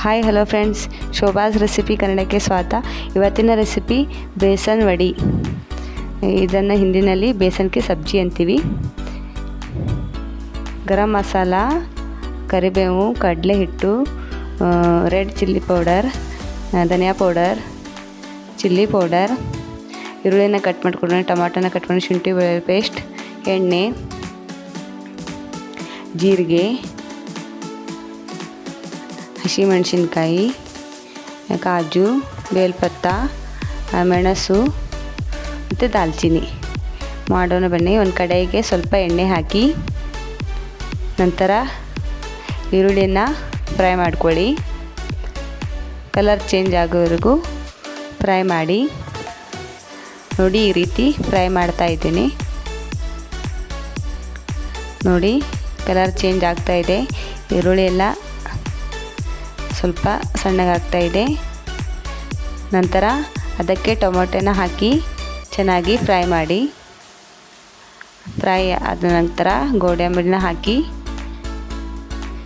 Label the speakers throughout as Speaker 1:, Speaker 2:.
Speaker 1: Hi hello friends, Shobha's recipe ಕನ್ನಡಕ್ಕೆ ಸ್ವಾಗತ. ಇವತ್ತಿನ ರೆಸಿಪಿ ಬೇಸನ್ ವಡಿ. ಇದನ್ನು ಹಿಂದಿನಲ್ಲಿ ಬೇಸನ್ ಕಿ ಸಬ್ಜಿ ಅಂತೀವಿ. ಗರಂ ಮಸಾಲ, ಕರಿಬೇವು, ಕಡಲೆ ಹಿಟ್ಟು, ರೆಡ್ ಚಿಲ್ಲಿ ಪೌಡರ್, ಧನಿಯಾ ಪೌಡರ್, ಚಿಲ್ಲಿ ಪೌಡರ್, ಈರುಳ್ಳಿನ ಕಟ್ ಮಾಡ್ಕೊಂಡು, ಟೊಮಾಟೋನ ಕಟ್ ಮಾಡಿ, ಶುಂಠಿ ಬೆಳ್ಳುಳ್ಳಿ ಪೇಸ್ಟ್, ಎಣ್ಣೆ, ಜೀರಿಗೆ, ಹಸಿಮೆಣಸಿನ್ಕಾಯಿ, ಕಾಜು, ಬೇಲ್ಪತ್ತ, ಮೆಣಸು ಮತ್ತು ದಾಲ್ಚಿನ್ನಿ. ಮಾಡೋಣ ಬನ್ನಿ. ಒಂದು ಕಡೆಗೆ ಸ್ವಲ್ಪ ಎಣ್ಣೆ ಹಾಕಿ ನಂತರ ಈರುಳ್ಳಿಯನ್ನು ಫ್ರೈ ಮಾಡ್ಕೊಳ್ಳಿ. ಕಲರ್ ಚೇಂಜ್ ಆಗೋವರೆಗೂ ಫ್ರೈ ಮಾಡಿ. ನೋಡಿ, ಈ ರೀತಿ ಫ್ರೈ ಮಾಡ್ತಾ ಇದ್ದೀನಿ. ನೋಡಿ, ಕಲರ್ ಚೇಂಜ್ ಆಗ್ತಾ ಇದೆ. ಈರುಳ್ಳಿ ಎಲ್ಲ ಸ್ವಲ್ಪ ಸಣ್ಣಗಾಗ್ತಾ ಇದೆ. ನಂತರ ಅದಕ್ಕೆ ಟೊಮೊಟೊನ ಹಾಕಿ ಚೆನ್ನಾಗಿ ಫ್ರೈ ಮಾಡಿ. ಫ್ರೈ ಆದ ನಂತರ ಗೋಡಂಬಿನ ಹಾಕಿ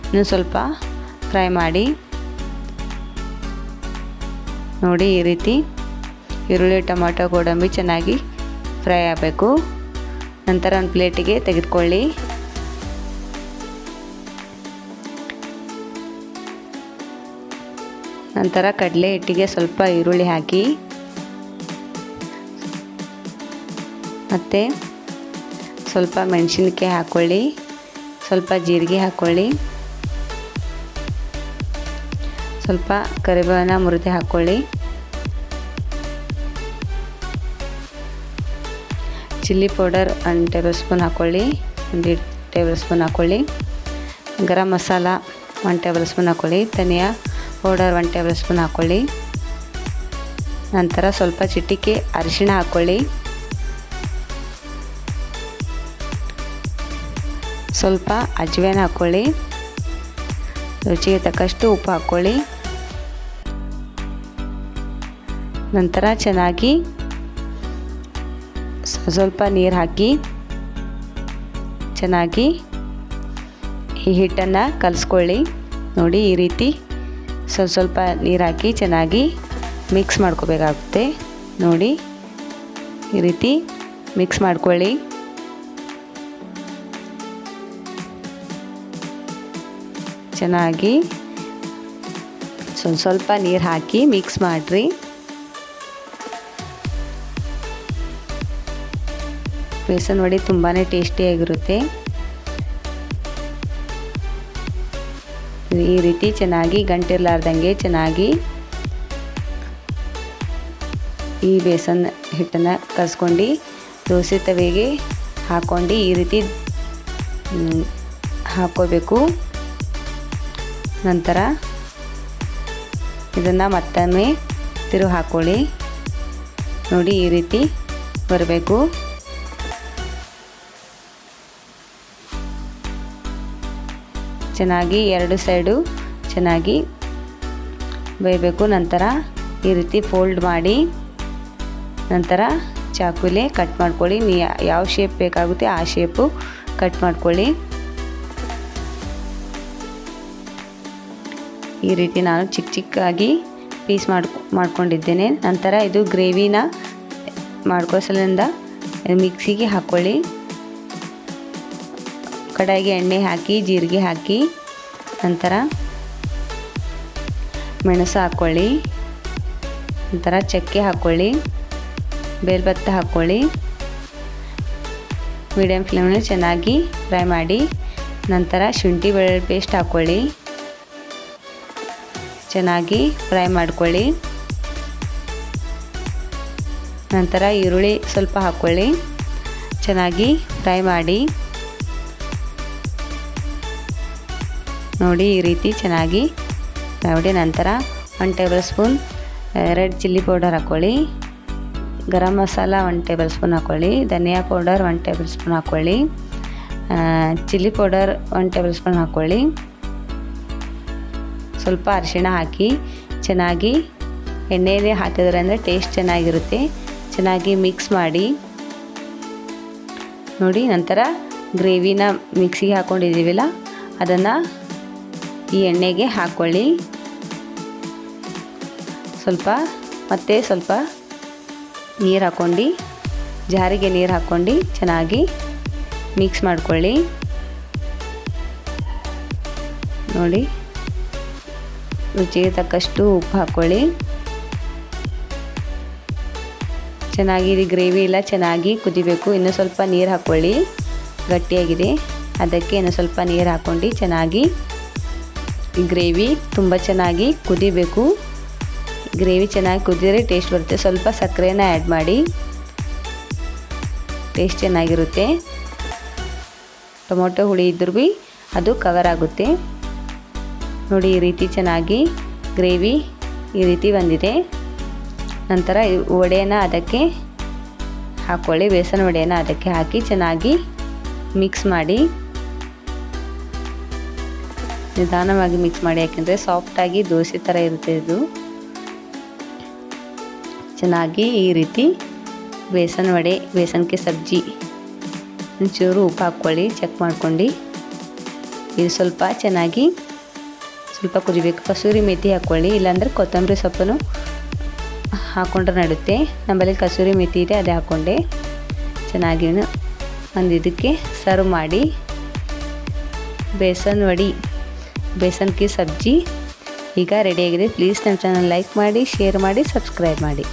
Speaker 1: ಇನ್ನೂ ಸ್ವಲ್ಪ ಫ್ರೈ ಮಾಡಿ. ನೋಡಿ, ಈ ರೀತಿ ಈರುಳ್ಳಿ, ಟೊಮೊಟೊ, ಗೋಡಂಬಿ ಚೆನ್ನಾಗಿ ಫ್ರೈ ಆಗಬೇಕು. ನಂತರ ಒಂದು ಪ್ಲೇಟಿಗೆ ತೆಗೆದುಕೊಳ್ಳಿ. ನಂತರ ಕಡಲೆ ಹಿಟ್ಟಿಗೆ ಸ್ವಲ್ಪ ಈರುಳ್ಳಿ ಹಾಕಿ ಮತ್ತು ಸ್ವಲ್ಪ ಮೆಣಸಿನಕಾಯಿ ಹಾಕ್ಕೊಳ್ಳಿ, ಸ್ವಲ್ಪ ಜೀರಿಗೆ ಹಾಕ್ಕೊಳ್ಳಿ, ಸ್ವಲ್ಪ ಕರಿಬೇವನ್ನ ಮುರಿದು ಹಾಕ್ಕೊಳ್ಳಿ, ಚಿಲ್ಲಿ ಪೌಡರ್ 1 ಟೇಬಲ್ ಸ್ಪೂನ್ ಹಾಕ್ಕೊಳ್ಳಿ, 1 ಟೇಬಲ್ ಸ್ಪೂನ್ ಹಾಕ್ಕೊಳ್ಳಿ, ಗರಂ ಮಸಾಲ 1 ಟೇಬಲ್ ಸ್ಪೂನ್ ಹಾಕ್ಕೊಳ್ಳಿ, ಧನಿಯಾ ಪೌಡರ್ 1 ಟೇಬಲ್ ಸ್ಪೂನ್ ಹಾಕ್ಕೊಳ್ಳಿ. ನಂತರ ಸ್ವಲ್ಪ ಚಿಟಿಕೆ ಅರಿಶಿಣ ಹಾಕ್ಕೊಳ್ಳಿ, ಸ್ವಲ್ಪ ಅಜ್ವಾನ ಹಾಕ್ಕೊಳ್ಳಿ, ರುಚಿಗೆ ತಕ್ಕಷ್ಟು ಉಪ್ಪು ಹಾಕ್ಕೊಳ್ಳಿ. ನಂತರ ಚೆನ್ನಾಗಿ ಸ್ವಲ್ಪ ನೀರು ಹಾಕಿ ಚೆನ್ನಾಗಿ ಈ ಹಿಟ್ಟನ್ನು ಕಲಿಸ್ಕೊಳ್ಳಿ. ನೋಡಿ, ಈ ರೀತಿ ಸ್ವಲ್ಪ ನೀರು ಹಾಕಿ ಚೆನ್ನಾಗಿ ಮಿಕ್ಸ್ ಮಾಡ್ಕೋಬೇಕಾಗುತ್ತೆ. ನೋಡಿ, ಈ ರೀತಿ ಮಿಕ್ಸ್ ಮಾಡ್ಕೊಳ್ಳಿ. ಚೆನ್ನಾಗಿ ಸ್ವಲ್ಪ ನೀರು ಹಾಕಿ ಮಿಕ್ಸ್ ಮಾಡಿರಿ. ಬೇಸನ್ ವಡಿ ತುಂಬಾ ಟೇಸ್ಟಿಯಾಗಿರುತ್ತೆ. ಈ ರೀತಿ ಚೆನ್ನಾಗಿ ಗಂಟಿರ್ಲಾರ್ದಂಗೆ ಚೆನ್ನಾಗಿ ಈ ಬೇಸನ್ ಹಿಟ್ಟನ್ನು ಕಲಿಸ್ಕೊಂಡು ದೋಸೆ ತವೆಗೆ ಹಾಕ್ಕೊಂಡು ಈ ರೀತಿ ಹಾಕ್ಕೋಬೇಕು. ನಂತರ ಇದನ್ನು ಮತ್ತೊಮ್ಮೆ ತಿರುಗಿ ಹಾಕ್ಕೊಳ್ಳಿ. ನೋಡಿ, ಈ ರೀತಿ ಬರಬೇಕು. ಚೆನ್ನಾಗಿ 2 ಸೈಡು ಚೆನ್ನಾಗಿ ಬೇಯಬೇಕು. ನಂತರ ಈ ರೀತಿ ಫೋಲ್ಡ್ ಮಾಡಿ ನಂತರ ಚಾಕುಲೆ ಕಟ್ ಮಾಡ್ಕೊಳ್ಳಿ. ಯಾವ ಶೇಪ್ ಬೇಕಾಗುತ್ತೆ ಆ ಶೇಪು ಕಟ್ ಮಾಡ್ಕೊಳ್ಳಿ. ಈ ರೀತಿ ನಾನು ಚಿಕ್ಕ ಚಿಕ್ಕಾಗಿ ಪೀಸ್ ಮಾಡ್ಕೊಂಡಿದ್ದೇನೆ. ನಂತರ ಇದು ಗ್ರೇವಿನ ಮಾಡ್ಕೋಸಲಿಂದ ಮಿಕ್ಸಿಗೆ ಹಾಕ್ಕೊಳ್ಳಿ. ಕಡಾಯಿಗೆ ಎಣ್ಣೆ ಹಾಕಿ, ಜೀರಿಗೆ ಹಾಕಿ, ನಂತರ ಮೆಣಸು ಹಾಕ್ಕೊಳ್ಳಿ, ನಂತರ ಚಕ್ಕೆ ಹಾಕ್ಕೊಳ್ಳಿ, ಬೇಲ್ಪತ್ತ ಹಾಕ್ಕೊಳ್ಳಿ. ಮೀಡಿಯಮ್ ಫ್ಲೇಮಲ್ಲಿ ಚೆನ್ನಾಗಿ ಫ್ರೈ ಮಾಡಿ. ನಂತರ ಶುಂಠಿ ಬೆಳ್ಳುಳ್ಳಿ ಪೇಸ್ಟ್ ಹಾಕ್ಕೊಳ್ಳಿ, ಚೆನ್ನಾಗಿ ಫ್ರೈ ಮಾಡ್ಕೊಳ್ಳಿ. ನಂತರ ಈರುಳ್ಳಿ ಸ್ವಲ್ಪ ಹಾಕ್ಕೊಳ್ಳಿ, ಚೆನ್ನಾಗಿ ಫ್ರೈ ಮಾಡಿ. ನೋಡಿ, ಈ ರೀತಿ ಚೆನ್ನಾಗಿ ಮಾಡಿ. ನಂತರ 1 table spoon red chilli powder ಹಾಕ್ಕೊಳ್ಳಿ, ಗರಂ ಮಸಾಲ 1 ಟೇಬಲ್ ಸ್ಪೂನ್ ಹಾಕ್ಕೊಳ್ಳಿ, ಧನಿಯಾ ಪೌಡರ್ 1 ಟೇಬಲ್ ಸ್ಪೂನ್ ಹಾಕ್ಕೊಳ್ಳಿ, ಚಿಲ್ಲಿ ಪೌಡರ್ 1 ಟೇಬಲ್ ಸ್ಪೂನ್ ಹಾಕ್ಕೊಳ್ಳಿ, ಸ್ವಲ್ಪ ಅರಿಶಿಣ ಹಾಕಿ ಚೆನ್ನಾಗಿ ಎಣ್ಣೆಯಲ್ಲಿ ಹಾಕಿದ್ರಿಂದ ಟೇಸ್ಟ್ ಚೆನ್ನಾಗಿರುತ್ತೆ. ಚೆನ್ನಾಗಿ ಮಿಕ್ಸ್ ಮಾಡಿ. ನೋಡಿ, ನಂತರ ಗ್ರೇವಿನ ಮಿಕ್ಸಿಗೆ ಹಾಕ್ಕೊಂಡಿದ್ದೀವಲ್ಲ ಅದನ್ನು ಈ ಎಣ್ಣೆಗೆ ಹಾಕ್ಕೊಳ್ಳಿ. ಸ್ವಲ್ಪ ನೀರು ಹಾಕ್ಕೊಂಡು ಜಾರಿಗೆ ನೀರು ಹಾಕ್ಕೊಂಡು ಚೆನ್ನಾಗಿ ಮಿಕ್ಸ್ ಮಾಡ್ಕೊಳ್ಳಿ. ನೋಡಿ, ರುಚಿಗೆ ತಕ್ಕಷ್ಟು ಉಪ್ಪು ಹಾಕ್ಕೊಳ್ಳಿ. ಚೆನ್ನಾಗಿ ಇದು ಗ್ರೇವಿ ಎಲ್ಲ ಚೆನ್ನಾಗಿ ಕುದಿಬೇಕು. ಇನ್ನೂ ಸ್ವಲ್ಪ ನೀರು ಹಾಕ್ಕೊಳ್ಳಿ, ಗಟ್ಟಿಯಾಗಿದೆ. ಅದಕ್ಕೆ ಇನ್ನೂ ಸ್ವಲ್ಪ ನೀರು ಹಾಕ್ಕೊಂಡು ಚೆನ್ನಾಗಿ ಈ ಗ್ರೇವಿ ತುಂಬ ಚೆನ್ನಾಗಿ ಕುದಿಬೇಕು. ಗ್ರೇವಿ ಚೆನ್ನಾಗಿ ಕುದಿದರೆ ಟೇಸ್ಟ್ ಬರುತ್ತೆ. ಸ್ವಲ್ಪ ಸಕ್ಕರೆನ ಆ್ಯಡ್ ಮಾಡಿ, ಟೇಸ್ಟ್ ಚೆನ್ನಾಗಿರುತ್ತೆ. ಟೊಮೊಟೊ ಹುಳಿ ಇದ್ರೂ ಭೀ ಅದು ಕವರ್ ಆಗುತ್ತೆ. ನೋಡಿ, ಈ ರೀತಿ ಚೆನ್ನಾಗಿ ಗ್ರೇವಿ ಈ ರೀತಿ ಬಂದಿದೆ. ನಂತರ ವಡೆನ ಅದಕ್ಕೆ ಹಾಕ್ಕೊಳ್ಳಿ. ಬೇಸನ್ ವಡೆನ ಅದಕ್ಕೆ ಹಾಕಿ ಚೆನ್ನಾಗಿ ಮಿಕ್ಸ್ ಮಾಡಿ, ನಿಧಾನವಾಗಿ ಮಿಕ್ಸ್ ಮಾಡಿ. ಯಾಕೆಂದರೆ ಸಾಫ್ಟಾಗಿ ದೋಸೆ ಥರ ಇರುತ್ತೆ ಇದು. ಚೆನ್ನಾಗಿ ಈ ರೀತಿ ಬೇಸನ್ ವಡೆ, ಬೇಸನ್ಗೆ ಸಬ್ಜಿ, ಒಂಚೂರು ಉಪ್ಪು ಹಾಕ್ಕೊಳ್ಳಿ, ಚೆಕ್ ಮಾಡ್ಕೊಂಡು. ಇದು ಸ್ವಲ್ಪ ಚೆನ್ನಾಗಿ ಕುದಿಬೇಕು. ಕಸೂರಿ ಮೆಥಿ ಹಾಕ್ಕೊಳ್ಳಿ, ಇಲ್ಲಾಂದರೆ ಕೊತ್ತಂಬರಿ ಸೊಪ್ಪನ್ನು ಹಾಕ್ಕೊಂಡ್ರೆ ನಡುತ್ತೆ. ನಮ್ಮಲ್ಲಿ ಕಸೂರಿ ಮೆಥಿ ಇದೆ, ಅದೇ ಹಾಕ್ಕೊಂಡೆ. ಚೆನ್ನಾಗಿ ಒಂದು ಇದಕ್ಕೆ ಸರ್ವ್ ಮಾಡಿ. ಬೇಸನ್ ವಡೆ, ಬೇಸನ್ ಕಿ ಸಬ್ಜಿ ಈಗ ರೆಡಿಯಾಗಿದೆ. ಪ್ಲೀಸ್ ನಮ್ಮ ಚಾನಲ್ ಲೈಕ್ ಮಾಡಿ, ಶೇರ್ ಮಾಡಿ, ಸಬ್ಸ್ಕ್ರೈಬ್ ಮಾಡಿ.